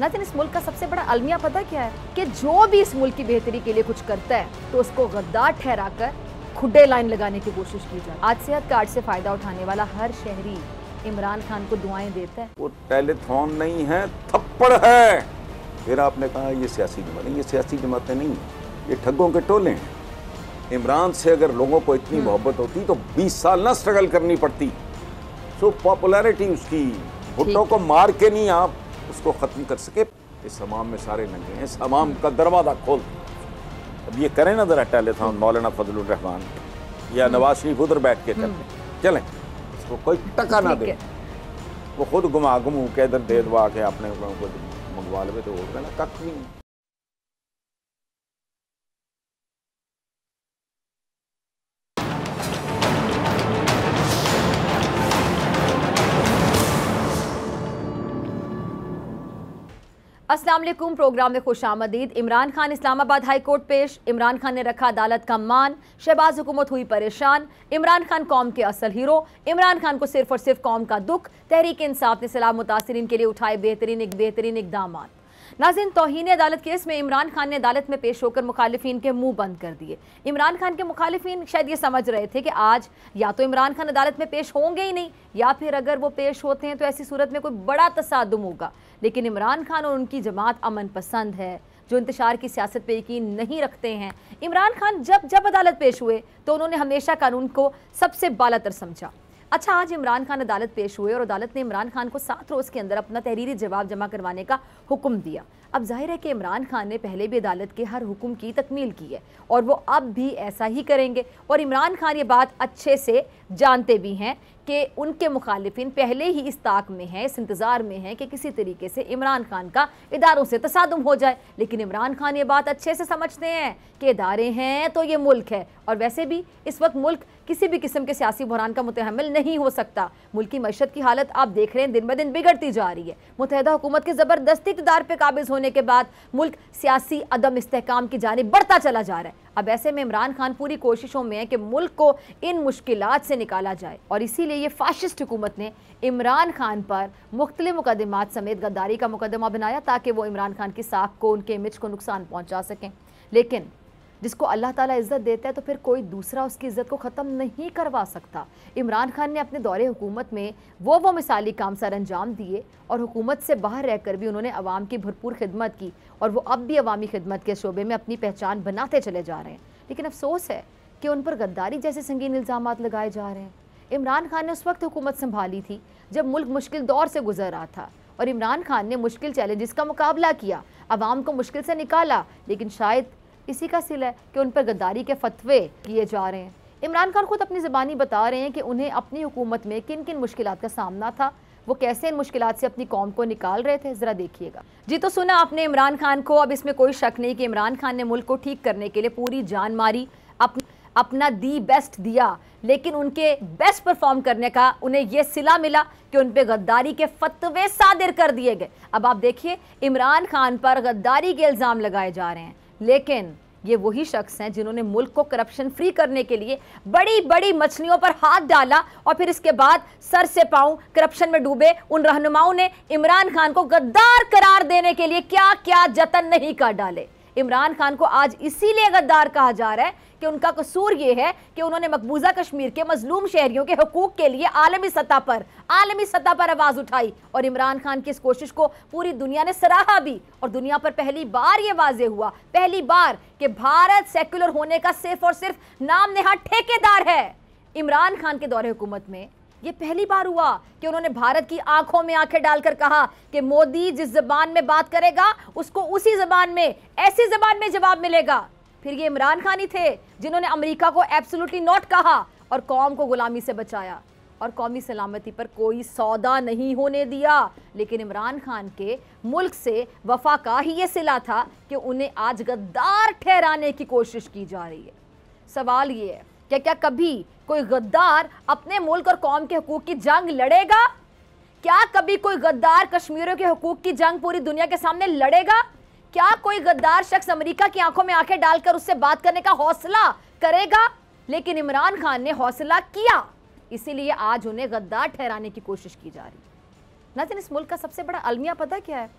नाज़रीन, इस मुल्क का सबसे बड़ा अलमिया पता क्या है कि जो भी इस मुल्क की बेहतरी के लिए कुछ करता है तो उसको गद्दार ठहराकर खुडे लाइन लगाने की कोशिश की जाए। आज सेहत कार्ड से फायदा उठाने वाला हर शहरी इमरान खान को दुआएं देता है। वो टेलीथॉन नहीं है, थप्पड़ है। फिर आपने कहा ये सियासी जमात है, ये सियासी जमातें नहीं है, ये ठगों के टोले हैं। इमरान से अगर लोगों को इतनी मोहब्बत होती तो 20 साल ना स्ट्रगल करनी पड़ती। सो पॉपुलैरिटी उसकी, भुट्टो को मार के नहीं आप उसको ख़त्म कर सके। इस हमाम में सारे नंगे हैं, इस हमाम का दरवाज़ा खोल। अब ये करें ना ज़रा टेलीथॉन, मौलाना फजलुर रहमान या नवाज शरीफ उधर बैठ के करते चलें, इसको कोई टका ना दे। वो खुद घुमा घुमू के इधर दे दवा के अपने मंगवा ले तो होगा ना, कख नहीं। अस्सलाम वालेकुम। प्रोग्राम में खुशामदीद। इमरान खान इस्लामाबाद हाई कोर्ट पेश। इमरान खान ने रखा अदालत का मान। शहबाज हुकूमत हुई परेशान। इमरान खान कौम के असल हीरो। इमरान खान को सिर्फ और सिर्फ कौम का दुख। तहरीक इंसाफ ने सलाह मुतासिरीन के लिए उठाए बेहतरीन इकदाम। नाज़रीन, तौहीन अदालत केस में इमरान खान ने अदालत में पेश होकर मुखालिफिन के मुंह बंद कर दिए। इमरान खान के मुखालिफिन शायद ये समझ रहे थे कि आज या तो इमरान खान अदालत में पेश होंगे ही नहीं, या फिर अगर वो पेश होते हैं तो ऐसी सूरत में कोई बड़ा तसादुम होगा। लेकिन इमरान खान और उनकी जमात अमन पसंद है, जो इंतशार की सियासत पे यकीन नहीं रखते हैं। इमरान खान जब अदालत पेश हुए तो उन्होंने हमेशा कानून को सबसे बालातर समझा। अच्छा, आज इमरान खान अदालत पेश हुए और अदालत ने इमरान खान को 7 रोज़ के अंदर अपना तहरीरी जवाब जमा करवाने का हुक्म दिया। अब जाहिर है कि इमरान खान ने पहले भी अदालत के हर हुक्म की तकमील की है और वो अब भी ऐसा ही करेंगे। और इमरान खान ये बात अच्छे से जानते भी हैं कि उनके मुखालिफिन पहले ही इस ताक में हैं, इस इंतज़ार में हैं कि किसी तरीके से इमरान खान का इदारों से तसादुम हो जाए। लेकिन इमरान खान ये बात अच्छे से समझते हैं कि इदारे हैं तो ये मुल्क है, और वैसे भी इस वक्त मुल्क किसी भी किस्म के सियासी बहरान का मुतहम्मिल नहीं हो सकता। मुल्क की मईशत की हालत आप देख रहे हैं, दिन ब दिन बिगड़ती जा रही है। मुत्तहिदा हुकूमत के ज़बरदस्ती इक़्तिदार पे काबिज़ होने के बाद मुल्क सियासी अदम इस्तेहकाम की जानिब बढ़ता चला जा रहा है। अब ऐसे में इमरान खान पूरी कोशिशों में है कि मुल्क को इन मुश्किलात से निकाला जाए, और इसीलिए ये फाशिस्ट हुकूमत ने इमरान खान पर मुख्तलिफ मुकदमात समेत गद्दारी का मुकदमा बनाया ताकि वो इमरान खान की साख को, उनके इमेज को नुकसान पहुँचा सकें। लेकिन जिसको अल्लाह ताला इज़्ज़त देता है तो फिर कोई दूसरा उसकी इज़्ज़त को ख़त्म नहीं करवा सकता। इमरान खान ने अपने दौरे हुकूमत में वो मिसाली काम सर अंजाम दिए और हुकूमत से बाहर रहकर भी उन्होंने अवाम की भरपूर खिदमत की, और वो अब भी अवामी खिदमत के शोबे में अपनी पहचान बनाते चले जा रहे हैं। लेकिन अफसोस है कि उन पर गद्दारी जैसे संगीन इल्ज़ामात लगाए जा रहे हैं। इमरान खान ने उस वक्त हुकूमत संभाली थी जब मुल्क मुश्किल दौर से गुजर रहा था, और इमरान खान ने मुश्किल चैलेंजेस का मुकाबला किया, अवाम को मुश्किल से निकाला। लेकिन शायद इसी का सिला है कि उन पर गद्दारी के फतवे किए जा रहे हैं। इमरान खान खुद अपनी ज़बानी बता रहे हैं कि उन्हें अपनी हुकूमत में किन किन मुश्किलात का सामना था, वो कैसे इन मुश्किलात से अपनी कौम को निकाल रहे थे। ज़रा देखिएगा। जी, तो सुना आपने इमरान खान को। अब इसमें कोई शक नहीं कि इमरान खान ने मुल्क को ठीक करने के लिए पूरी जान मारी, अपना दी बेस्ट दिया, लेकिन उनके बेस्ट परफॉर्म करने का उन्हें यह सिला मिला कि उन पे गद्दारी के फतवे सादिर कर दिए गए। अब आप देखिए, इमरान खान पर गद्दारी के इल्ज़ाम लगाए जा रहे हैं, लेकिन ये वही शख्स हैं जिन्होंने मुल्क को करप्शन फ्री करने के लिए बड़ी बड़ी मछलियों पर हाथ डाला, और फिर इसके बाद सर से पांव करप्शन में डूबे उन रहनुमाओं ने इमरान खान को गद्दार करार देने के लिए क्या क्या जतन नहीं कर डाले। इमरान खान को आज इसीलिए गद्दार कहा जा रहा है कि उनका कसूर ये है कि उन्होंने मकबूजा कश्मीर के मजलूम शहरियों के हकूक के लिए आलमी सतह पर आवाज उठाई, और इमरान खान की इस कोशिश को पूरी दुनिया ने सराहा भी। और दुनिया पर पहली बार ये वाजे हुआ, पहली बार, कि भारत सेक्युलर होने का सिर्फ और सिर्फ नाम नेहाद ठेकेदार है। इमरान खान के दौरे हुकूमत में ये पहली बार हुआ कि उन्होंने भारत की आंखों में आंखें डालकर कहा कि मोदी जिस जबान में बात करेगा उसको उसी जबान में, ऐसी जबान में जवाब मिलेगा। फिर ये इमरान खान ही थे जिन्होंने अमेरिका को एब्सोल्युटली नॉट कहा और कौम को गुलामी से बचाया, और कौमी सलामती पर कोई सौदा नहीं होने दिया। लेकिन इमरान खान के मुल्क से वफा का ही ये सिला था कि उन्हें आज गद्दार ठहराने की कोशिश की जा रही है। सवाल ये है कि क्या कभी कोई गद्दार अपने मुल्क और कौम के हकूक की जंग लड़ेगा? क्या कभी कोई गद्दार कश्मीरियों के हकूक की जंग पूरी दुनिया के सामने लड़ेगा? क्या कोई गद्दार शख्स अमेरिका की आंखों में आंखें डालकर उससे बात करने का हौसला करेगा? लेकिन इमरान खान ने हौसला किया, इसीलिए आज उन्हें गद्दार ठहराने की कोशिश की जा रही है। नाज़रीन, इस मुल्क का सबसे बड़ा अलमिया पता क्या है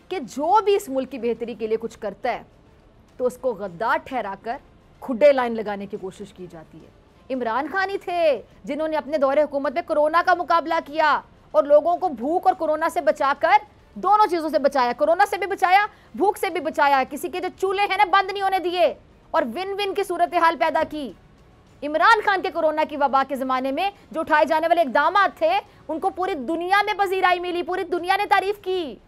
कि जो भी इस मुल्क की बेहतरी के लिए कुछ करता है तो उसको गद्दार ठहराकर खुड्डे लाइन लगाने की कोशिश की जाती है। इमरान खान ही थे जिन्होंने अपने दौरे हुकूमत में कोरोना का मुकाबला किया और लोगों को भूख और कोरोना से बचाकर, दोनों चीजों से बचाया, कोरोना से भी बचाया, भूख से भी बचाया। किसी के जो चूल्हे हैं ना बंद नहीं होने दिए और विन विन की सूरत हाल पैदा की। इमरान खान के कोरोना की वबा के जमाने में जो उठाए जाने वाले इकदामात थे उनको पूरी दुनिया में पजीराई मिली, पूरी दुनिया ने तारीफ की।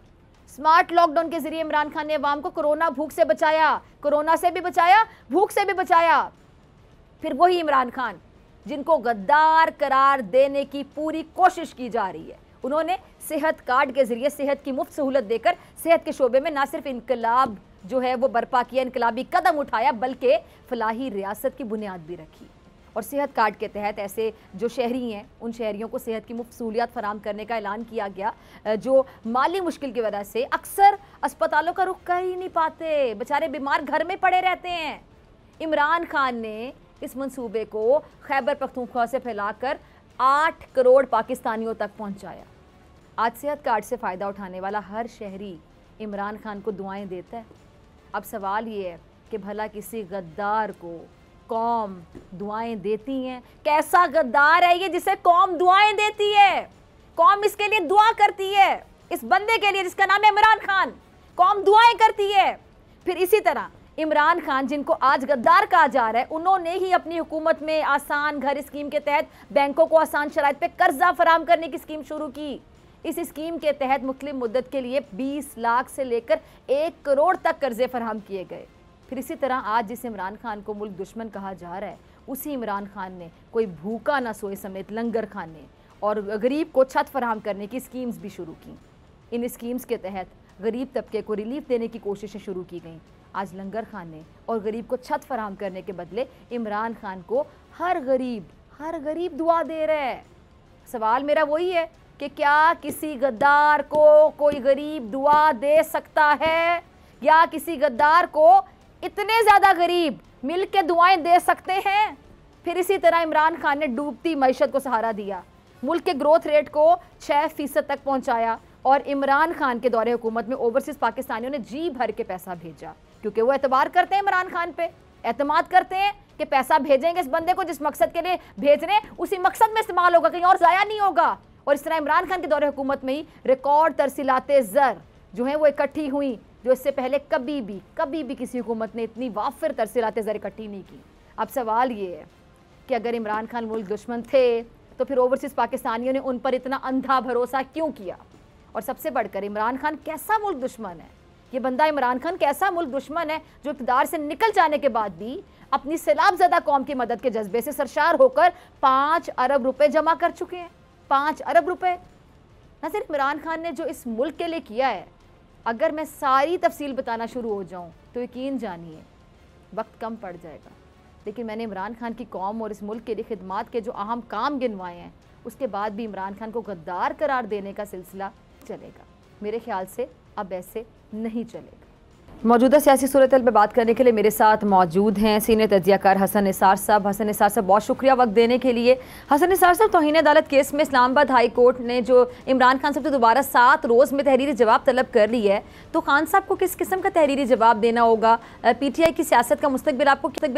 स्मार्ट लॉकडाउन के जरिए इमरान खान ने अवाम को कोरोना भूख से बचाया, कोरोना से भी बचाया, भूख से भी बचाया। फिर वही इमरान खान जिनको गद्दार करार देने की पूरी कोशिश की जा रही है, उन्होंने सेहत कार्ड के जरिए सेहत की मुफ्त सहूलत देकर सेहत के शोबे में ना सिर्फ इनकलाब जो है वो बर्पा किया, इनकलाबी कदम उठाया, बल्कि फलाही रियासत की बुनियाद भी रखी। और सेहत कार्ड के तहत ऐसे जो शहरी हैं उन शहरियों को सेहत की मुफ्त सहूलियात फराम करने का ऐलान किया गया, जो माली मुश्किल की वजह से अक्सर अस्पतालों का रुख कर ही नहीं पाते, बेचारे बीमार घर में पड़े रहते हैं। इमरान खान ने इस मंसूबे को खैबर पख्तूनख्वा से फैलाकर 8 करोड़ पाकिस्तानियों तक पहुंचाया। आज सेहत कार्ड से फ़ायदा उठाने वाला हर शहरी इमरान खान को दुआएं देता है। अब सवाल ये है कि भला किसी गद्दार को कौम दुआएं देती हैं? कैसा गद्दार है ये जिसे कौम दुआएं देती है? कौम इसके लिए दुआ करती है, इस बंदे के लिए जिसका नाम है इमरान खान, कौम दुआएं करती है। फिर इसी तरह इमरान खान जिनको आज गद्दार कहा जा रहा है, उन्होंने ही अपनी हुकूमत में आसान घर स्कीम के तहत बैंकों को आसान शराइत पे कर्जा फराम करने की स्कीम शुरू की। इस स्कीम के तहत मुख्तलिफ मुद्दत के लिए 20 लाख से लेकर 1 करोड़ तक कर्जे फराहम किए गए। फिर इसी तरह आज जिस इमरान खान को मुल्क दुश्मन कहा जा रहा है, उसी इमरान खान ने कोई भूखा ना सोए समेत लंगर खाने और गरीब को छत फराहम करने की स्कीम्स भी शुरू की। इन स्कीम्स के तहत गरीब तबके को रिलीफ देने की कोशिशें शुरू की गईं। आज लंगर खाने और गरीब को छत फराहम करने के बदले इमरान खान को हर गरीब दुआ दे रहा है। सवाल मेरा वही है कि क्या किसी गद्दार को कोई गरीब दुआ दे सकता है, या किसी गद्दार को इतने ज़्यादा गरीब मिल के दुआएं दे सकते हैं? फिर इसी तरह इमरान खान ने डूबती मईशत को सहारा दिया, मुल्क के ग्रोथ रेट को 6% तक पहुंचाया और इमरान खान के दौरे हुकूमत में ओवरसीज़ पाकिस्तानियों ने जी भर के पैसा भेजा, क्योंकि वो एतबार करते हैं इमरान खान पे, एतमाद करते हैं कि पैसा भेजेंगे इस बंदे को जिस मकसद के लिए भेज रहे हैं उसी मकसद में इस्तेमाल होगा, कहीं और ज़ाया नहीं होगा। और इस तरह इमरान खान के दौरे हुकूमत में ही रिकॉर्ड तरसीलाते ज़र जो हैं वो इकट्ठी हुई, जो इससे पहले कभी भी किसी हुकूमत ने इतनी वाफिर तरसीलाते ज़र इकट्ठी नहीं की। अब सवाल ये है कि अगर इमरान खान मुल्क दुश्मन थे तो फिर ओवरसीज़ पाकिस्तानियों ने उन पर इतना अंधा भरोसा क्यों किया? और सबसे बढ़कर इमरान खान कैसा मुल्क दुश्मन है? ये बंदा इमरान खान कैसा मुल्क दुश्मन है जो इक़्तिदार से निकल जाने के बाद भी अपनी सैलाबज़दा कौम की मदद के जज्बे से सरशार होकर 5 अरब रुपए जमा कर चुके हैं। 5 अरब रुपए। ना सिर्फ इमरान खान ने जो इस मुल्क के लिए किया है, अगर मैं सारी तफसील बताना शुरू हो जाऊं तो यकीन जानिए वक्त कम पड़ जाएगा। लेकिन मैंने इमरान खान की कौम और इस मुल्क के लिए खिदमात के जो अहम काम गिनवाए हैं, उसके बाद भी इमरान खान को गद्दार करार देने का सिलसिला चलेगा। मेरे ख्याल से अब ऐसे नहीं चलेगा। मौजूदा सियासी सूरत पर बात करने के लिए मेरे साथ मौजूद हैं सीनियर तज्ज़ियाकार हसन निसार साहब। हसन निसार साहब, बहुत शुक्रिया वक्त देने के लिए। हसन निसार साहब, तौहीन अदालत केस में इस्लामाबाद हाई कोर्ट ने जो इमरान खान साहब से दोबारा 7 रोज़ में तहरीरी जवाब तलब कर ली है, तो खान साहब को किस किस्म का तहरीरी जवाब देना होगा? PTI की सियासत का मुस्तकबिल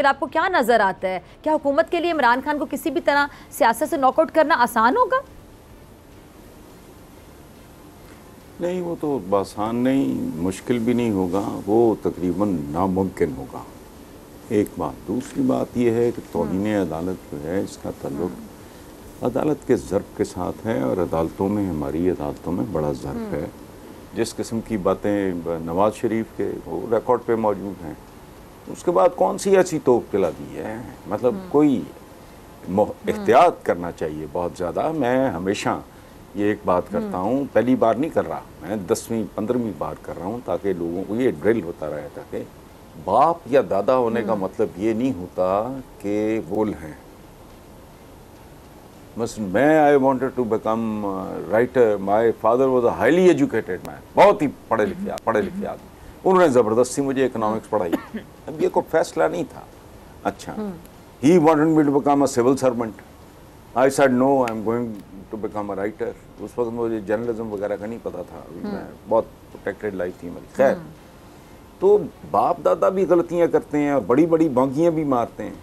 आपको क्या नज़र आता है? क्या हुकूमत के लिए इमरान खान को किसी भी तरह सियासत से नॉकआउट करना आसान होगा? नहीं, वो तो आसान नहीं, मुश्किल भी नहीं होगा, वो तकरीबन नामुमकिन होगा। एक बात। दूसरी बात यह है कि तौहीन अदालत जो है इसका ताल्लुक अदालत के ज़र्फ़ के साथ है, और अदालतों में, हमारी अदालतों में बड़ा ज़र्फ़ है। जिस किस्म की बातें नवाज़ शरीफ के वो रिकॉर्ड पे मौजूद हैं, उसके बाद कौन सी ऐसी तोप दिला दी है? मतलब कोई एहतियात करना चाहिए बहुत ज़्यादा। मैं हमेशा ये एक बात करता हूँ, पहली बार नहीं कर रहा, मैं 10वीं 15वीं बार कर रहा हूँ, ताकि लोगों को ये ड्रिल होता रहे, ताकि बाप या दादा होने का मतलब ये नहीं होता कि वोल हैं। बस मैं I wanted to become writer, my father was a highly educated man, बहुत ही पढ़े लिखे आदमी, उन्होंने ज़बरदस्ती मुझे इकोनॉमिक्स पढ़ाई। अब ये कोई फैसला नहीं था। अच्छा, he wanted me to become a civil servant, I said no, I am going to become a writer. उस वक्त मुझे जर्नलिज्म वगैरह का नहीं पता था, मैं बहुत प्रोटेक्टेड लाइफ थी मेरी। खैर, तो बाप दादा भी गलतियां करते हैं और बड़ी बड़ी बांगियां भी मारते हैं,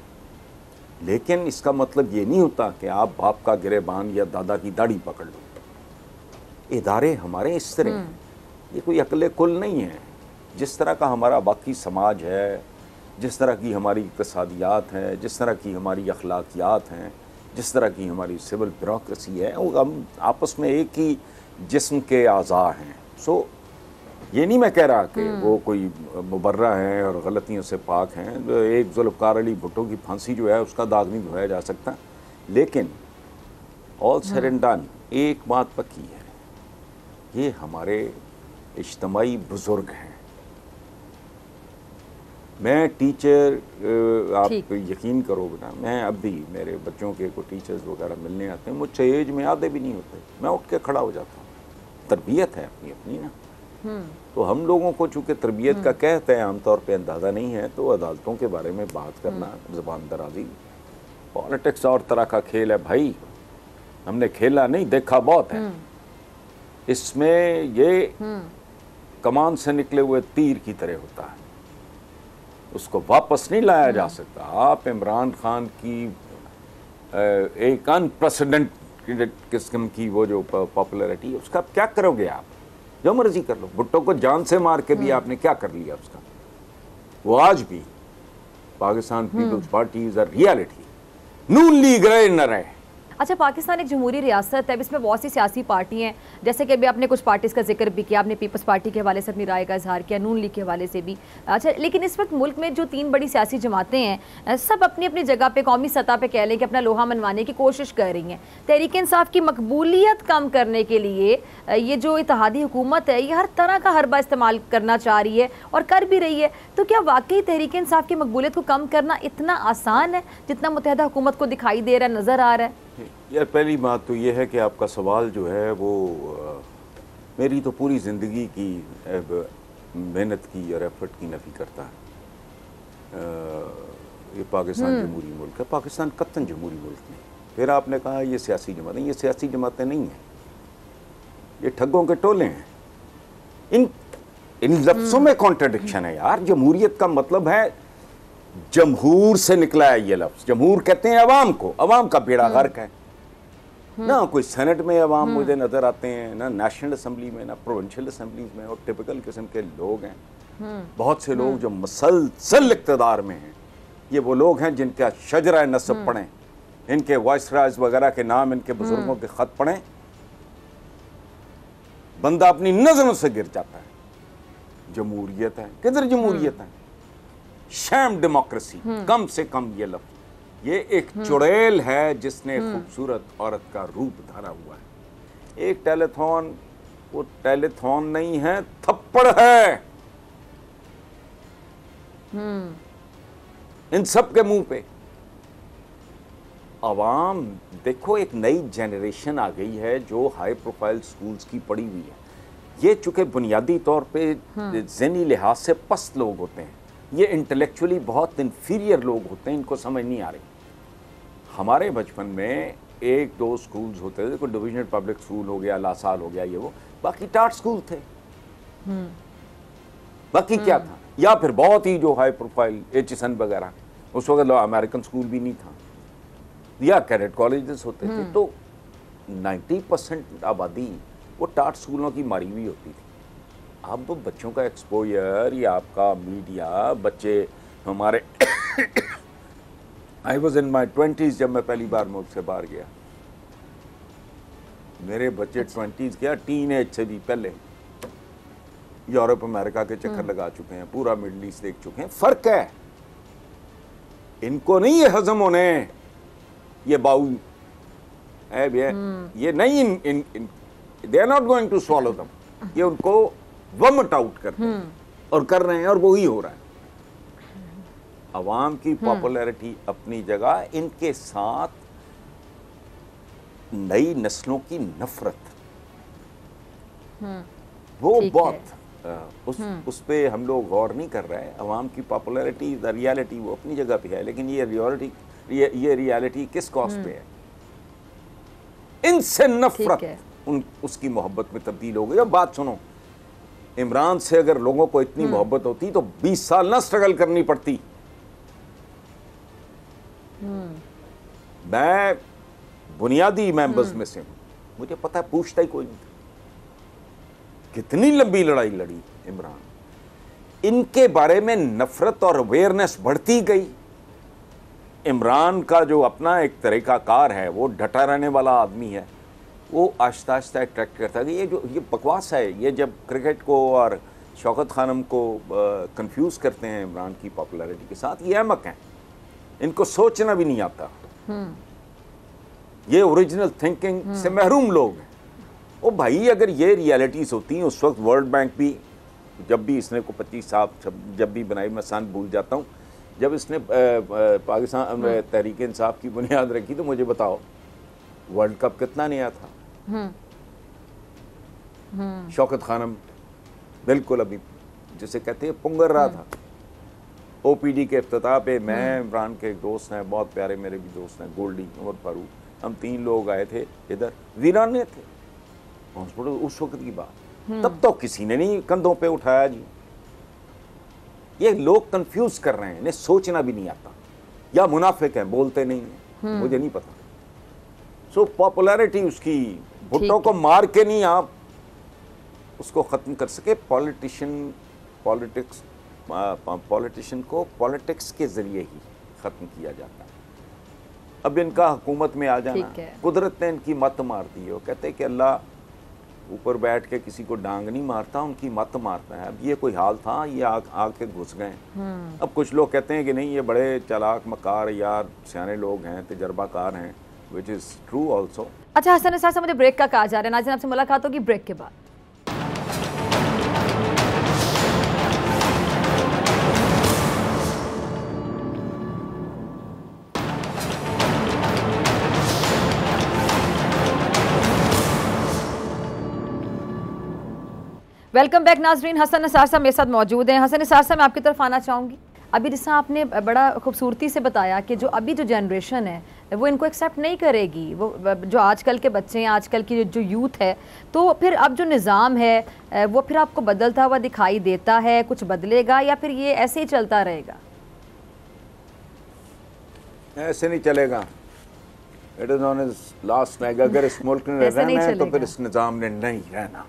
लेकिन इसका मतलब ये नहीं होता कि आप बाप का गिरेबान या दादा की दाढ़ी पकड़ लो। इदारे हमारे इस तरह हैं, ये कोई अकले कुल नहीं है। जिस तरह का हमारा बाकी समाज है, जिस तरह की हमारी इक़्तिसादियात है, जिस तरह की हमारी अखलाकियात हैं, जिस तरह की हमारी सिविल ब्यूरोक्रेसी है, वो हम आपस में एक ही जिस्म के आज़ा हैं। सो ये नहीं मैं कह रहा कि वो कोई मुबर्रा हैं और गलतियों से पाक हैं। एक जुल्फ़कार अली भुट्टो की फांसी जो है उसका दाग नहीं धोया जा सकता, लेकिन ऑल सेड एंड डन एक बात पक्की है, ये हमारे इज्तिमाई बुज़ुर्ग हैं। मैं टीचर, आप यकीन करोगे ना, मैं अब भी मेरे बच्चों के को टीचर्स वगैरह मिलने आते हैं, मुझसे एज में आधे भी नहीं होते, मैं उठ के खड़ा हो जाता हूँ। तरबियत है अपनी अपनी ना। तो हम लोगों को चूँकि तरबियत का कहते हैं आमतौर पे अंदाज़ा नहीं है, तो अदालतों के बारे में बात करना ज़बान दराजी। पॉलिटिक्स और तरह का खेल है भाई, हमने खेला नहीं, देखा बहुत है। इसमें ये कमान से निकले हुए तीर की तरह होता है, उसको वापस नहीं लाया जा सकता। आप इमरान खान की एक अनप्रेसिडेंटेड किस्म की वो जो पॉपुलैरिटी है, उसका क्या करोगे आप? जो मर्जी कर लो। भुट्टो को जान से मार के भी आपने क्या कर लिया उसका? वो आज भी Pakistan Peoples Party is a reality, Noon League रहे न रहे। अच्छा, पाकिस्तान एक जमहूरी रियासत है, अब इसमें बहुत सी सियासी पार्टी हैं, जैसे कि अभी आपने कुछ पार्टीज़ का जिक्र भी किया, आपने पीपल्स पार्टी के हवाले से अपनी राय का इजहार किया, नून लीग के हवाले से भी। अच्छा, लेकिन इस वक्त मुल्क में जो 3 बड़ी सियासी जमातें हैं, सब अपनी अपनी जगह पे कौमी सतह पे कह लें कि अपना लोहा मनवाने की कोशिश कर रही हैं। तहरीक इंसाफ की मकबूलियत कम करने के लिए ये जो इत्तेहादी हुकूमत है, ये हर तरह का हरबा इस्तेमाल करना चाह रही है और कर भी रही है। तो क्या वाकई तहरीक इंसाफ की मकबूलियत को कम करना इतना आसान है जितना मुत्तहदा हुकूमत को दिखाई दे रहा है, नज़र आ रहा है? यार, पहली बात तो ये है कि आपका सवाल जो है वो मेरी तो पूरी ज़िंदगी की मेहनत की और एफर्ट की नफ़ी करता है। ये पाकिस्तान जमहूरी मुल्क है, पाकिस्तान कत्तन जमहूरी मुल्क नहीं। फिर आपने कहा ये सियासी जमातें, ये सियासी जमातें नहीं हैं, ये ठग्गों के टोले हैं। इन लफ्ज़ों में कॉन्ट्रडिक्शन है यार। जमहूरियत का मतलब है, जमहूर से निकला है ये लफ्ज़। जमहूर कहते हैं अवाम को, अवाम का बेड़ा गर्क है ना। कोई सेनेट में अवाम मुझे नज़र आते हैं ना, नेशनल असम्बली में ना, प्रोविंशियल असम्बलीज में, और टिपिकल किस्म के लोग हैं। बहुत से लोग जो मसलसल इक़्तिदार में हैं, ये वो लोग हैं जिनका शजरा नस्ब पढ़ें, इनके वाइसरायज वगैरह के नाम, इनके बुजुर्गों के ख़त पढ़ें, बंदा अपनी नज़रों से गिर जाता है। जमहूरियत है, किधर जमहूरियत है? शैम डेमोक्रेसी, कम से कम ये लफ्ज़। ये एक चुड़ैल है जिसने खूबसूरत औरत का रूप धारा हुआ है। एक टेलीथॉन, वो टेलीथॉन नहीं है, थप्पड़ है इन सब के मुंह पे। अवाम देखो, एक नई जनरेशन आ गई है जो हाई प्रोफाइल स्कूल्स की पढ़ी हुई है। ये चूंकि बुनियादी तौर पे ज़हनी लिहाज से पस्त लोग होते हैं, ये इंटेलेक्चुअली बहुत इन्फीरियर लोग होते हैं, इनको समझ नहीं आ रही। हमारे बचपन में 1-2 स्कूल्स होते थे, कोई डिविजनल पब्लिक स्कूल हो गया, लासाल हो गया, ये वो, बाकी टाट स्कूल थे। बाकी क्या था? या फिर बहुत ही जो हाई प्रोफाइल एचएसएन वगैरह, उस वक्त अमेरिकन स्कूल भी नहीं था, या कैडेट कॉलेजेस होते थे। तो 90% आबादी वो टाट स्कूलों की मारी हुई होती थी। अब बच्चों का एक्सपोजर या आपका मीडिया, बच्चे हमारे I was in my 20s जब मैं पहली बार मुल्क से बाहर गया। मेरे बच्चे 20s क्या, टीन एज से भी पहले यूरोप अमेरिका के चक्कर लगा चुके हैं, पूरा मिडल ईस्ट देख चुके हैं। फर्क है, इनको नहीं ये हजम होने, ये बाऊ है भैया, ये नहीं, they are not going to swallow them, ये उनको वॉमिट आउट करते हैं और कर रहे हैं, और वो ही हो रहा है। अवाम की पॉपुलैरिटी अपनी जगह, इनके साथ नई नस्लों की नफरत, वो बहुत उस पे हम लोग गौर नहीं कर रहे हैं। अवाम की पॉपुलैरिटी, द रियलिटी, वो अपनी जगह पे है, लेकिन ये रियलिटी किस कॉस्ट पे है? इनसे ठीक नफरत है। उसकी मोहब्बत में तब्दील हो गई। अब बात सुनो, इमरान से अगर लोगों को इतनी मोहब्बत होती तो 20 साल ना स्ट्रगल करनी पड़ती। मैं बुनियादी मेंबर्स में से हूं, मुझे पता है पूछता ही कोई नहीं था। कितनी लंबी लड़ाई लड़ी इमरान, इनके बारे में नफरत और अवेयरनेस बढ़ती गई। इमरान का जो अपना एक तरीकाकार है, वो डटा रहने वाला आदमी है, वो आहिस्ता आहिस्ता अट्रैक्ट करता है कि ये बकवास है। ये जब क्रिकेट को और शौकत खानम को कंफ्यूज करते हैं इमरान की पॉपुलैरिटी के साथ, ये अहमक हैं, इनको सोचना भी नहीं आता। ये ओरिजिनल थिंकिंग से महरूम लोग हैं। ओ भाई, अगर ये रियलिटीज़ होती उस वक्त वर्ल्ड बैंक भी, जब भी इसने को 25 साल जब भी बनाई, मैं सन भूल जाता हूँ, जब इसने पाकिस्तान तहरीक इंसाफ की बुनियाद रखी, तो मुझे बताओ वर्ल्ड कप कितना नया था। शौकत खानम बिल्कुल अभी जिसे कहते हैं पुंगर रहा था। ओपीडी के इफ्तिताह पे मैं, इमरान के एक दोस्त हैं, बहुत प्यारे मेरे भी दोस्त हैं, गोल्डी और फारूक, हम 3 लोग आए थे इधर, वीराने थे हॉस्पिटल उस वक्त की बात। तब तो किसी ने नहीं कंधों पे उठाया जी। ये लोग कंफ्यूज कर रहे हैं, इन्हें सोचना भी नहीं आता, या मुनाफिक हैं, बोलते नहीं हैं, मुझे नहीं पता। सो पॉपुलैरिटी उसकी, भुट्टो को मार के नहीं आप उसको ख़त्म कर सके। पॉलिटिशियन को पॉलिटिक्स के ज़रिए ही ख़त्म किया जाता है। अब इनका हुकूमत में आ जाना, कुदरत ने इनकी मत मार दी है। वो कहते हैं कि अल्लाह ऊपर बैठ के किसी को डांग नहीं मारता, उनकी मत मारता है। अब ये कोई हाल था, ये आके घुस गए। अब कुछ लोग कहते हैं कि नहीं, ये बड़े चालाक मकार यार सियाने लोग हैं, तजर्बाकार हैं, विच इज़ ट्रू ऑल्सो। अच्छा हसन निसार साहब, मुझे ब्रेक का कहा जा रहा है, नाज़रीन आपसे मुलाकात होगी ब्रेक के बाद। वेलकम बैक नाजरीन, हसन निसार साहब मेरे साथ मौजूद हैं। हसन निसार साहब, मैं आपकी तरफ आना चाहूँगी। अभी जैसा आपने बड़ा खूबसूरती से बताया कि जो अभी जो जनरेशन है वो इनको एक्सेप्ट नहीं करेगी, वो जो आजकल के बच्चे हैं, आजकल की जो यूथ है, तो फिर अब जो निज़ाम है वो फिर आपको बदलता हुआ दिखाई देता है, कुछ बदलेगा या फिर ये ऐसे ही चलता रहेगा? ऐसे नहीं चलेगा। It is known as last leg. अगर इस मुल्क में रहना है तो फिर इस निज़ाम ने नहीं रहना,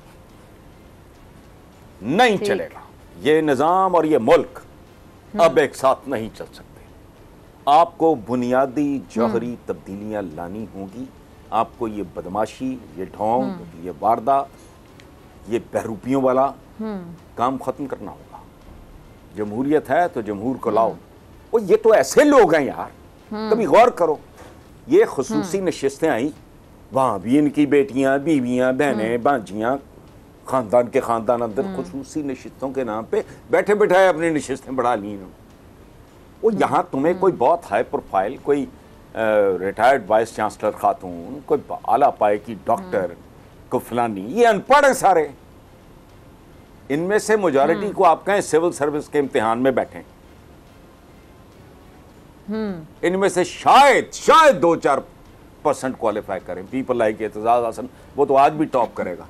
नहीं चलेगा। ये निज़ाम और ये मुल्क अब एक साथ नहीं चल सकते। आपको बुनियादी जौहरी तब्दीलियां लानी होंगी। आपको ये बदमाशी, ये ढोंग, ये वारदात, ये बहरूपियों वाला काम ख़त्म करना होगा। जमहूरियत है तो जमहूर को लाओ। और ये तो ऐसे लोग हैं यार, कभी गौर करो। ये खुसूसी नशिस्तें आई, वहाँ भी इनकी बेटियाँ, बीवियाँ, बहनें, बांजियाँ, खानदान के खानदान अंदर खुसूसी नशिस्तों के नाम पे बैठे बैठाए अपनी नशिस्तें बढ़ा ली। वो यहाँ तुम्हें कोई बहुत हाई प्रोफाइल, कोई रिटायर्ड वाइस चांसलर खातून, कोई आला पाए की डॉक्टर, को फलानी, ये अनपढ़ हैं सारे। इनमें से मेजॉरिटी को आप कहें सिविल सर्विस के इम्तिहान में बैठे, इनमें से शायद 2-4% क्वालिफाई करें। पीपल लाइक एतजाज हसन, वो तो आज भी टॉप करेगा,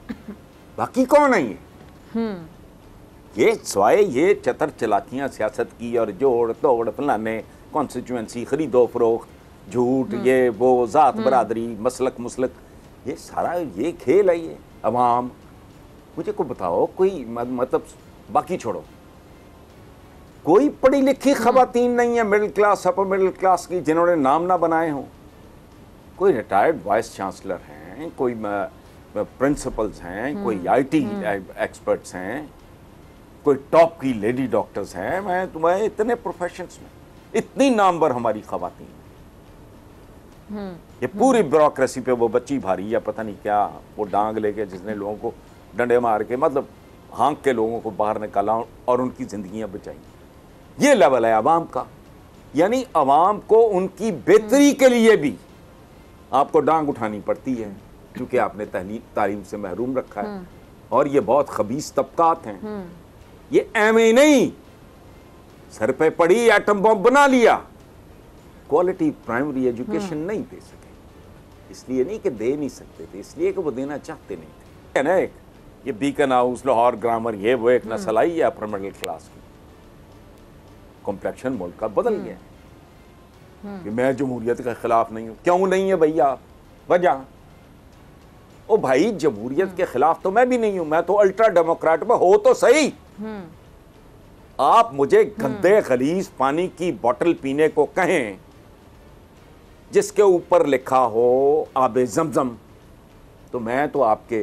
बाकी कौन है ये स्वाए ये चतर चलाकियां सियासत की और जोड़ तोड़ फलाने कॉन्स्टिट्यूएंसी, खरीदो फरोख्त, झूठ, ये वो, जात बरादरी, मसलक मुसलक, ये सारा ये खेल है। ये अवाम, मुझे को बताओ कोई मतलब, बाकी छोड़ो, कोई पढ़ी लिखी खवातीन नहीं है middle class, upper middle class की, जिन्होंने नाम ना बनाए हों। कोई रिटायर्ड वाइस चांसलर हैं, कोई प्रिंसिपल्स हैं, कोई आईटी एक्सपर्ट्स हैं, कोई टॉप की लेडी डॉक्टर्स हैं। मैं तुम्हें इतने प्रोफेशंस में इतनी नामवर हमारी खवातीन, ये पूरी ब्यूरोक्रेसी पे वो बच्ची भारी या पता नहीं क्या, वो डांग लेके जिसने लोगों को डंडे मार के मतलब हाँक के लोगों को बाहर निकाला और उनकी जिंदगियां बचाई। ये लेवल है अवाम का। यानी अवाम को उनकी बेहतरी के लिए भी आपको डांग उठानी पड़ती है, क्योंकि आपने तालीम से महरूम रखा है। और ये बहुत खबीस तबकात हैं। ये एमए नहीं, सर पे पड़ी एटम बम बना लिया, क्वालिटी प्राइमरी एजुकेशन नहीं दे सके। इसलिए नहीं कि दे नहीं सकते थे, इसलिए कि वो देना चाहते नहीं थे। है ना, एक ये बीकन हाउस, लाहौर ग्रामर, ये वो एक नस्ल आई है अपर मिडिल क्लास की। कॉम्प्लेक्शन मुल्क का बदल गया कि मैं जमहूरियत के खिलाफ नहीं हूं। क्यों नहीं है भैया? वजह, ओ भाई जमहूरियत के खिलाफ तो मैं भी नहीं हूं, मैं तो अल्ट्रा डेमोक्रेट में हो तो सही। आप मुझे गंदे गलीज पानी की बोतल पीने को कहें जिसके ऊपर लिखा हो आबे जमजम, तो मैं तो आपके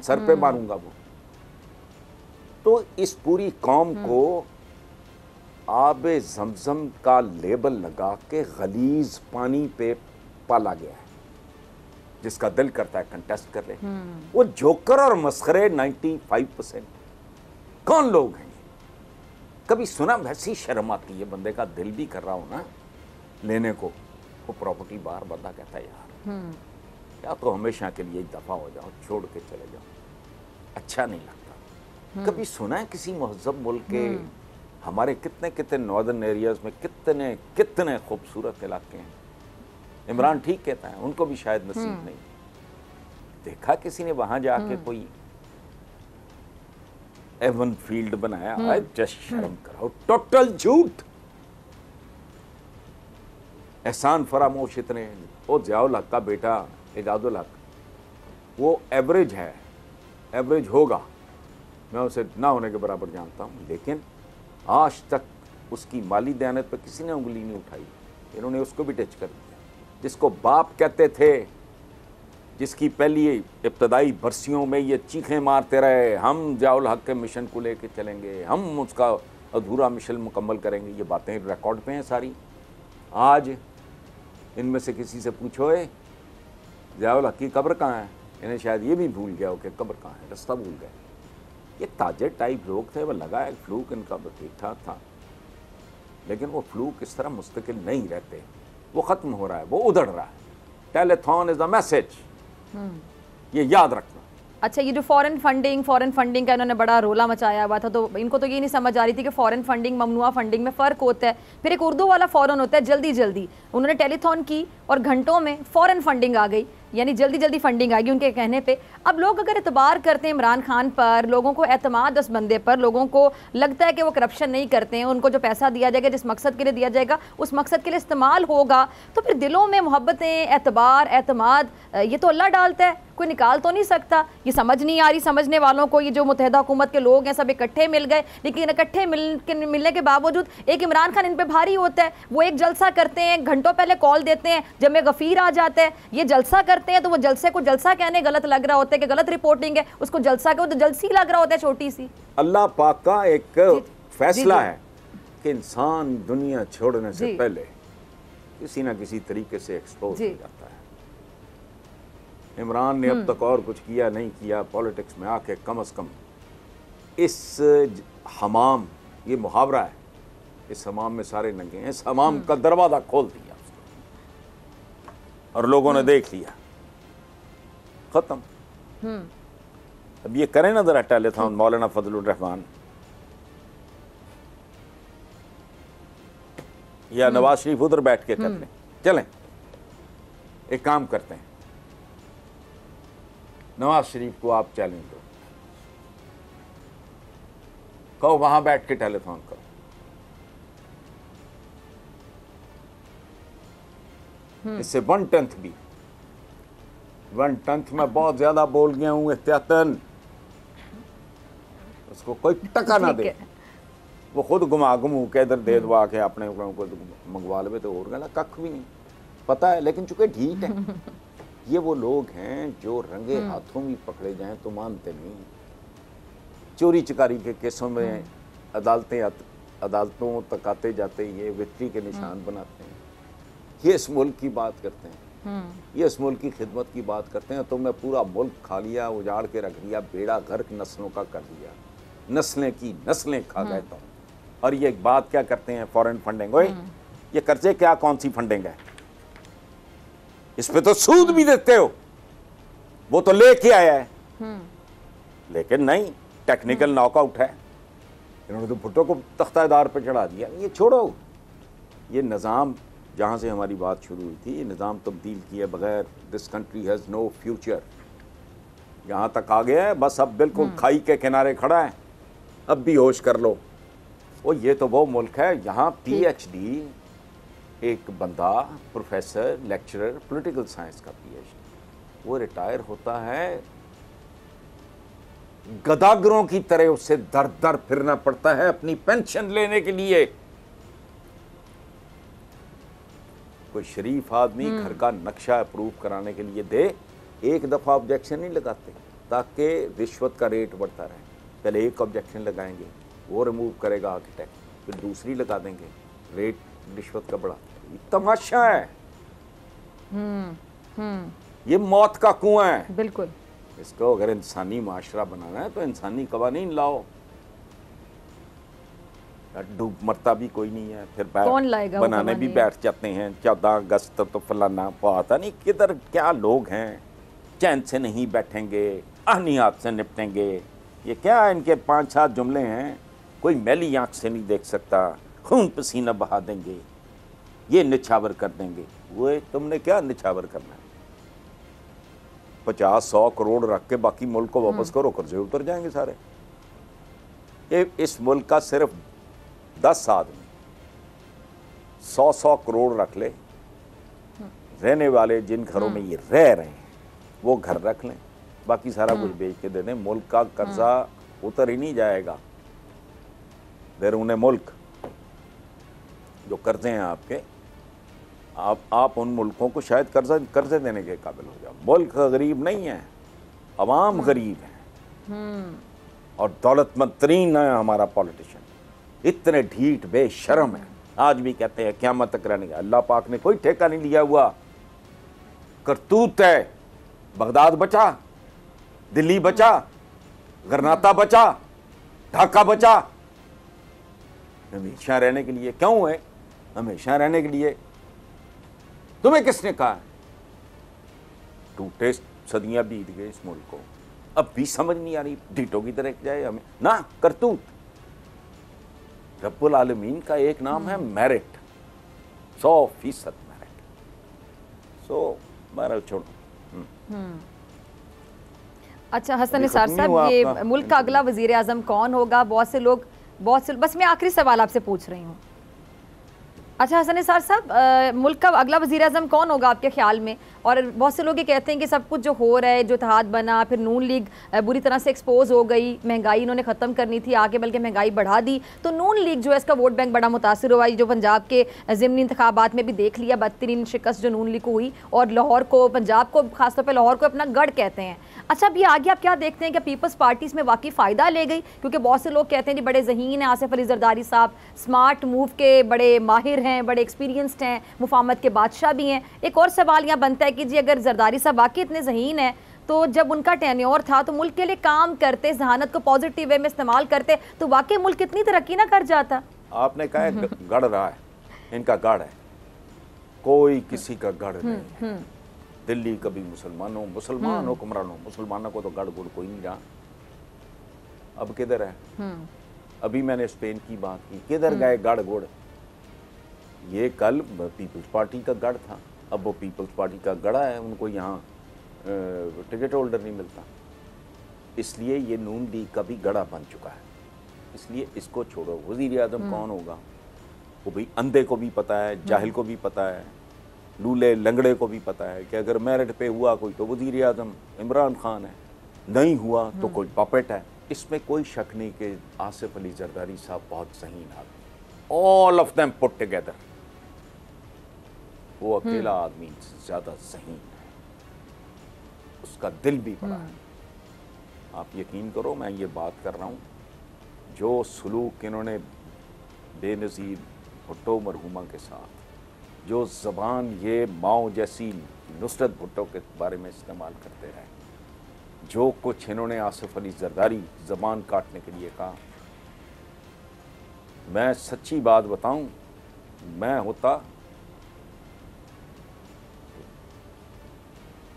सर पे मारूंगा वो। तो इस पूरी कौम को आबे जमजम का लेबल लगा के गलीज पानी पे पाला गया है। जिसका दिल करता है कंटेस्ट कर ले। वो जोकर और मस्खरे 95%। कौन लोग हैं? कभी सुना? वैसी शर्म आती है, बंदे का दिल भी कर रहा हो ना लेने को, वो प्रॉपर्टी बाहर बंदा कहता है यार या तो हमेशा के लिए दफा हो जाओ, छोड़ के चले जाओ, अच्छा नहीं लगता। कभी सुना है किसी महजब मुल्क के? हमारे कितने कितने नॉर्दर्न एरियाज में कितने कितने खूबसूरत इलाके हैं। इमरान ठीक कहता है, उनको भी शायद नसीब नहीं। देखा किसी ने वहां जाके कोई एवन फील्ड बनाया है? जस्ट शर्म करो, टोटल झूठ। एहसान फरामोश इतने, वो ज़ियाउल हक का बेटा एजाजुल हक, वो एवरेज है, एवरेज होगा, मैं उसे ना होने के बराबर जानता हूं, लेकिन आज तक उसकी माली दयानत पर किसी ने उंगली नहीं उठाई। इन्होंने उसको भी टच कर दिया। जिसको बाप कहते थे, जिसकी पहली इब्तदाई बरसियों में ये चीखें मारते रहे, हम ज़ियाउल हक के मिशन को लेके चलेंगे, हम उसका अधूरा मिशन मुकम्मल करेंगे, ये बातें रिकॉर्ड पे हैं सारी। आज इनमें से किसी से पूछो ज़ियाउल हक की कब्र कहाँ है, इन्हें शायद ये भी भूल गया हो कि कब्र कहाँ है, रास्ता भूल गए। ये ताजर टाइप लोग थे, वो लगा एक फ्लूक इनका ठीक ठाक था, लेकिन वो फ्लूक इस तरह मुस्तकिल नहीं रहते, वो ख़त्म हो रहा है, वो उधड़ रहा है। टेलीथॉन इज द मैसेज, ये याद रखना। अच्छा, ये जो फॉरेन फंडिंग का इन्होंने बड़ा रोला मचाया हुआ था, तो इनको तो ये नहीं समझ आ रही थी कि फॉरेन फंडिंग ममनुआ फंडिंग में फ़र्क होता है। फिर एक उर्दू वाला फ़ौरन होता है जल्दी जल्दी। उन्होंने टेलीथॉन की और घंटों में फ़ौरन फंडिंग आ गई, यानी जल्दी जल्दी फंडिंग आएगी उनके कहने पे। अब लोग अगर एतबार करते हैं इमरान खान पर, लोगों को एतमाद उस बंदे पर, लोगों को लगता है कि वो करप्शन नहीं करते हैं, उनको जो पैसा दिया जाएगा, जिस मकसद के लिए दिया जाएगा, उस मकसद के लिए इस्तेमाल होगा, तो फिर दिलों में मोहब्बतें, एतबार, एतमाद, ये तो अल्लाह डालता है, कोई निकाल तो नहीं सकता। ये समझ नहीं आ रही समझने वालों को, ये जो मुत्तहिदा हुकूमत के लोग हैं सब इकट्ठे मिल गए, लेकिन इकट्ठे मिलने के बावजूद एक इमरान खान इन पे भारी होता है। वो एक जलसा करते हैं, घंटों पहले कॉल देते हैं, जब में गफीर आ जाता है, ये जलसा करते हैं, तो वो जलसे को जलसा कहने गलत लग रहा होता है कि गलत रिपोर्टिंग है, उसको जलसा को तो जलसी लग रहा होता है, छोटी सी। अल्लाह पाक का एक फैसला है कि इंसान दुनिया छोड़ने से पहले किसी ना किसी तरीके से एक्सपोज हो जाता है। इमरान ने अब तक और कुछ किया नहीं किया, पॉलिटिक्स में आके कम से कम इस हमाम, ये मुहावरा है, इस हमाम में सारे नंगे हैं, इस हमाम का दरवाजा खोल दिया और लोगों ने देख लिया, खत्म। अब ये करें ना जरा टेलीथॉन, मौलाना फजलुर रहमान या नवाज शरीफ उधर बैठ के कर लें। चलें एक काम करते हैं, नवाज शरीफ को आप चैलेंज दो, कहो वहां बैठ के टेलीफोन करो, इससे 1/10 भी, 1/10 में बहुत ज्यादा बोल गया हूं, एहतियातन, उसको कोई टका ना दे, वो खुद घुमा घुमू के इधर दे दवा के अपने को मंगवा ले, तो और गला कख भी नहीं पता है, लेकिन चूंकि ढीठ है। ये वो लोग हैं जो रंगे हाथों भी पकड़े जाएं तो मानते नहीं। चोरी चकारी के केसों में अदालतों तक आते जाते ये विक्ट्री के निशान बनाते हैं। ये इस मुल्क की बात करते हैं, ये इस मुल्क की खिदमत की बात करते हैं। तुमने पूरा मुल्क खा लिया, उजाड़ के रख दिया, बेड़ा गर्क नस्लों का कर दिया, नस्लें की नस्लें खा गए तुम। और ये एक बात क्या करते हैं, फॉरेन फंडिंग। ओए ये कर्जे क्या, कौन सी फंडिंग है, इस पे तो सूद भी देते हो, वो तो लेके आया है, लेकिन नहीं, टेक्निकल नॉकआउट है। इन्होंने तो भुट्टो को तख्तादार पे चढ़ा दिया। ये छोड़ो, ये निज़ाम जहाँ से हमारी बात शुरू हुई थी, ये निज़ाम तब्दील किए बगैर this country has no future. यहाँ तक आ गया है, बस अब बिल्कुल खाई के किनारे खड़ा है, अब भी होश कर लो। वो ये तो वो मुल्क है यहाँ PhD, एक बंदा प्रोफेसर लेक्चरर पॉलिटिकल साइंस का PhD, वो रिटायर होता है, गदागरों की तरह उससे दर दर फिरना पड़ता है अपनी पेंशन लेने के लिए। कोई शरीफ आदमी घर का नक्शा अप्रूव कराने के लिए दे, एक दफा ऑब्जेक्शन नहीं लगाते ताकि रिश्वत का रेट बढ़ता रहे। पहले एक ऑब्जेक्शन लगाएंगे, वो रिमूव करेगा आर्किटेक्ट, फिर दूसरी लगा देंगे, रेट रिश्वत का बढ़ा। ये तमाशा है। ये मौत का कुआं है। बिल्कुल। इसको अगर इंसानी माशरा बनाना है तो इंसानी कवानीन लाओ। डूब मरता भी कोई नहीं है, फिर कौन लाएगा बनाने भी बैठ जाते हैं। 14 अगस्त तो फलाना पता नहीं किधर क्या लोग हैं, चैन से नहीं बैठेंगे, आहनियात से निपटेंगे। ये क्या इनके 5-7 जुमले हैं, कोई मैली आंख से नहीं देख सकता, खून पसीना बहा देंगे, ये निछावर कर देंगे। वो तुमने क्या निछावर करना है? 50-100 करोड़ रख के बाकी मुल्क को वापस करो, कर्जे उतर जाएंगे सारे। ये इस मुल्क का सिर्फ 10 आदमी 100-100 करोड़ रख ले, रहने वाले जिन घरों में ये रह रहे हैं वो घर रख लें, बाकी सारा कुछ बेच के दे दें, मुल्क का कर्जा उतर ही नहीं जाएगा। बैरून मुल्क जो कर्जे हैं आपके, आप उन मुल्कों को शायद कर्जे देने के काबिल हो जाओ। मुल्क गरीब नहीं है, अवाम गरीब है, और दौलतमंद तरीन है हमारा पॉलिटिशियन। इतने ढीठ बेशर्म है, आज भी कहते हैं क़यामत तक रहने का। अल्लाह पाक ने कोई ठेका नहीं लिया हुआ, करतूत है। बगदाद बचा, दिल्ली बचा, गरनाता बचा, ढाका बचा। हमेशा रहने के लिए क्यों है? हमेशा रहने के लिए तुम्हें किसने कहा? टूटे सदियां बीत गए इस मुल्क को, अब भी समझ नहीं आ रही ढीठों की तरह जाए हमें ना। करतूत। रब्बुल आलमीन का एक नाम है मेरिट, 100% मेरिट। सो मैं छोड़ो। अच्छा हसन निसार साहब, ये मुल्क का अगला वजीर आजम कौन होगा? बहुत से लोग बस मैं आखिरी सवाल आपसे पूछ रही हूँ। अच्छा हसन निसार साहब, मुल्क का अगला वज़ीर आज़म कौन होगा आपके ख्याल में? और बहुत से लोग ये कहते हैं कि सब कुछ जो हो रहा है, जो इत्तेहाद बना, फिर नून लीग बुरी तरह से एक्सपोज हो गई, महंगाई इन्होंने ख़त्म करनी थी आगे, बल्कि महंगाई बढ़ा दी, तो नून लीग जो है इसका वोट बैंक बड़ा मुतासर हुआ। जो पंजाब के ज़िमनी इंतखाबात में भी देख लिया, बदतरीन शिकस्त जो नून लीग को हुई, और लाहौर को, पंजाब को, खासतौर पर लाहौर को अपना गढ़ कहते हैं। अच्छा अभी आगे आप क्या देखते हैं कि पीपल्स पार्टी इसमें वाकई फ़ायदा ले गई? क्योंकि बहुत से लोग कहते हैं कि बड़े ज़हीन हैं आसिफ अली जरदारी साहब, स्मार्ट मूव के बड़े माहिर हैं, बड़े एक्सपीरियंस्ड हैं, मुफाहमत के बादशाह भी हैं। एक और सवाल यहाँ बनता है कि जी अगर जरदारी साहब वाकई इतने ज़हीन हैं, तो जब उनका टेन्योर था तो मुल्क के लिए काम करते, जहानत को पॉजिटिव वे में इस्तेमाल करते, तो वाकई मुल्क कितनी तरक्की ना कर जाता। आपने कहा गढ़ रहा है, इनका गढ़ है, कोई किसी का गढ़ नहीं है। दिल्ली कभी मुसलमान हुक्मरानों, मुसलमानों को तो गढ़ गुड़ कोई नहीं रहा। अब किधर है? अभी मैंने स्पेन की बात की, किधर गए गढ़ गुड़? ये कल पीपल्स पार्टी का गढ़ था, अब वो पीपल्स पार्टी का गढ़ा है, उनको यहाँ टिकट होल्डर नहीं मिलता। इसलिए ये नून लीग का भी गढ़ा बन चुका है। इसलिए इसको छोड़ो। वज़ीर आज़म कौन होगा वो भी अंधे को भी पता है, जाहिल को भी पता है, लूले लंगड़े को भी पता है कि अगर मेरिट पे हुआ कोई तो वज़ीर आज़म इमरान खान है, नहीं हुआ तो कोई पपेट है। इसमें कोई शक नहीं कि आसिफ अली जरदारी साहब बहुत ज़हीन आदमी, all of them put together वो अकेला आदमी ज़्यादा ज़हीन है, उसका दिल भी बड़ा है। आप यकीन करो, मैं ये बात कर रहा हूँ, जो सलूक इन्होंने बेनज़ीर भुट्टो मरहूमा के साथ, जो ज़बान ये माओ जैसी नुसरत भुट्टो के बारे में इस्तेमाल करते रहे, जो कुछ इन्होंने आसिफ अली जरदारी ज़बान काटने के लिए कहा, मैं सच्ची बात बताऊं, मैं होता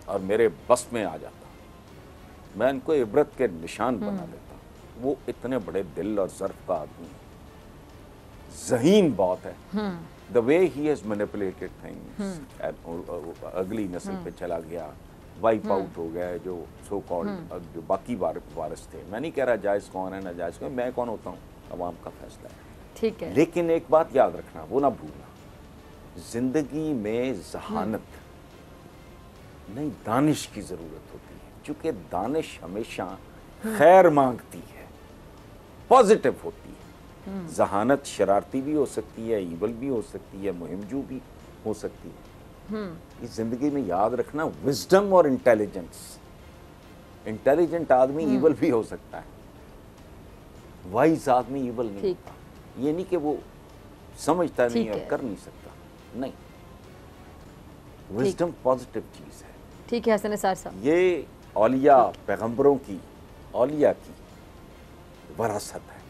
और मेरे बस में आ जाता, मैं इनको इबरत के निशान बना देता। वो इतने बड़े दिल और ज़र्फ का आदमी है, ज़हीन बहुत है, the way he has manipulated things, अगली नस्ल पे चला गया, वाइप आउट हो गया जो सो कॉल्ड जो बाकी वारिस थे। मैं नहीं कह रहा जायज़ कौन है ना जायज़ कौन, मैं कौन होता हूँ, अवाम का फैसला है। ठीक है, लेकिन एक बात याद रखना, वो ना भूलना, जिंदगी में जहानत नहीं दानिश की ज़रूरत होती है, क्योंकि दानिश हमेशा खैर मांगती है, पॉजिटिव होती है। जहानत शरारती भी हो सकती है, ईवल भी हो सकती है, मुहिमजू भी हो सकती है। इस जिंदगी में याद रखना, विजडम और इंटेलिजेंस, इंटेलिजेंट आदमी ईवल भी हो सकता है, वाइज आदमी ईवल नहीं होता। ये नहीं कि वो समझता नहीं और कर नहीं सकता, नहीं, विजडम पॉजिटिव चीज है। ठीक है हसन निसार साहब, ये औलिया पैगंबरों की, औलिया की वरासत है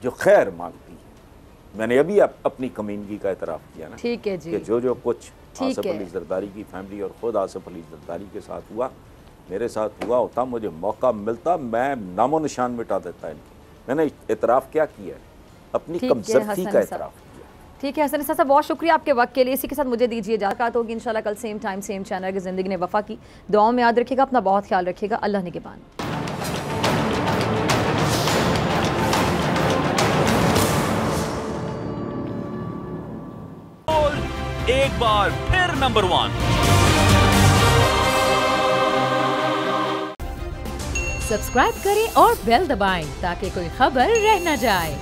जो खैर मांगती है। मैंने अभी अपनी कमीनगी का एतराफ़ किया ना, ठीक है जी, कि जो कुछ आसिफ अली जरदारी की फैमिली और ख़ुद आसिफ अली जरदारी के साथ हुआ, मेरे साथ हुआ होता, मुझे मौका मिलता, मैं नामो निशान मिटा देता इनकी। मैंने एतराफ़ क्या किया है, अपनी कमजोरी का एतराफ़ किया। ठीक है हसन साहब, बहुत शुक्रिया आपके वक्त के लिए। इसी के साथ मुझे दीजिए इजाज़त होगी, इंशाल्लाह कल सेम टाइम सेम चैनल की ज़िंदगी ने वफ़ा की। दुआओं में याद रखिएगा, अपना बहुत ख्याल रखिएगा। अल्लाह निगहबान। एक बार फिर नंबर 1 सब्सक्राइब करें और बेल दबाएं ताकि कोई खबर रह न जाए।